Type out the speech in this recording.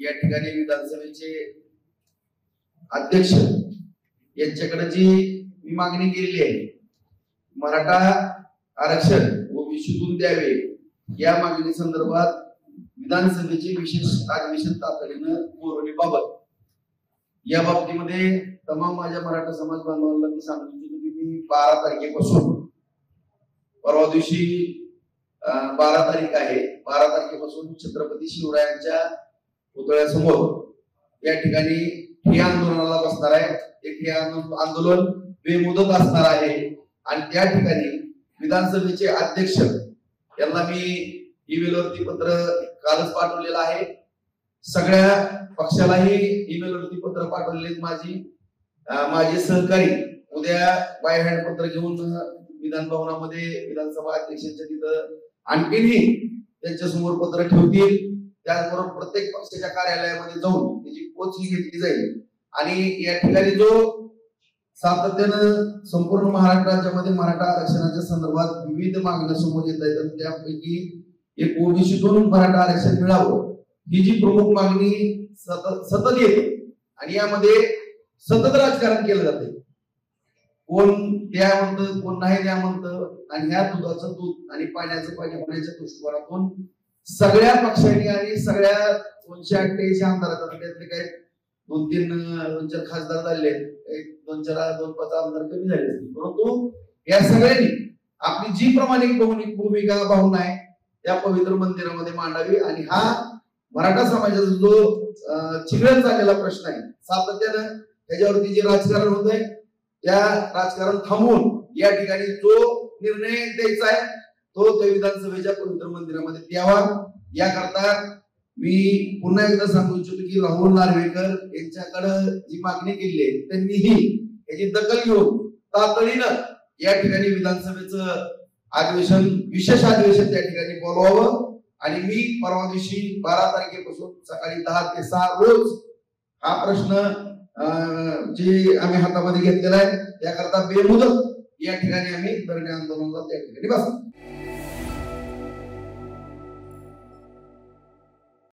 या ठिकाणी विधानसभेचे अध्यक्ष यांच्याकडे जी मी मागणी केलेली आहे, मराठा आरक्षण ओबीसीतून द्यावे या मागणी संदर्भात विधानसभेचे विशेष अधिवेशन तातडीनं बोलवण्याबाबत या बाबतीमध्ये तमाम माझ्या मराठा समाज बांधवांना मी सांगू इच्छितो की मी 12 तारखेपासून परवा दिवशी 12 तारीख आहे, 12 तारखेपासून छत्रपती शिवरायांच्या पुतळ्यासमोर या ठिकाणी ठिय्या आंदोलनाला बसणार आहे। एक हे आंदोलन बेमुदत असणार आहे आणि त्या ठिकाणी विधानसभेचे अध्यक्ष यांना मी ईमेल वरती पत्र कालच पाठवलेलं आहे। सगळ्या पक्षालाही ईमेल वरती पत्र पाठवलेले माझे सहकारी उद्या बाय हँड पत्र घेऊन विधान भवनामध्ये विधानसभा अध्यक्षांच्या तिथं आणखीनही त्यांच्या समोर पत्र ठेवतील। त्याचबरोबर प्रत्येक पक्षाच्या कार्यालयामध्ये जाऊन त्याची पोचही घेतली जाईल आणि या ठिकाणी जो सातत्यानं संपूर्ण महाराष्ट्र राज्यामध्ये मराठा आरक्षणाच्या संदर्भात विविध मागण्या समोर येत आहेत, त्यापैकी एक ओबीसीतून मराठा आरक्षण मिळावं ही जी प्रमुख मागणी सतत येते आणि यामध्ये सतत राजकारण केलं जाते। कोण द्या म्हणतं, कोण नाही द्या म्हणतं आणि ह्या दुधाचं दूध आणि पाण्याचं पाणी होण्याच्या दृष्टिकोनातून सगळ्या पक्षांनी आणि सगळ्या 288 आमदारांना त्यातले काही 2-3 खासदार झाले, 2-4 आमदार कमी झाले, परंतु या सगळ्यांनी आपली जी प्रामाणिक भूमिका भावना आहे त्या पवित्र मंदिरामध्ये मांडावी आणि हा मराठा समाजाचा जो चिघळत झालेला प्रश्न आहे सातत्यानं त्याच्यावरती जे राजकारण होत आहे त्या राजकारण थांबवून या ठिकाणी जो निर्णय द्यायचा आहे तो त्या विधानसभेच्या पवित्र मंदिरामध्ये द्यावा। याकरता मी पुन्हा एकदा सांगू इच्छितो की राहुल नार्वेकर यांच्याकडे जी मागणी केली आहे त्यांनीही याची दखल घेऊन तातडीनं या ठिकाणी विधानसभेचं अधिवेशन विशेष अधिवेशन त्या ठिकाणी बोलवावं आणि मी परवा दिवशी 12 तारखेपासून सकाळी 10 ते 6 रोज हा प्रश्न जे आम्ही हातामध्ये घेतलेला आहे त्याकरता बेमुदत या ठिकाणी आम्ही धरणे आंदोलनाला त्या ठिकाणी बसतो।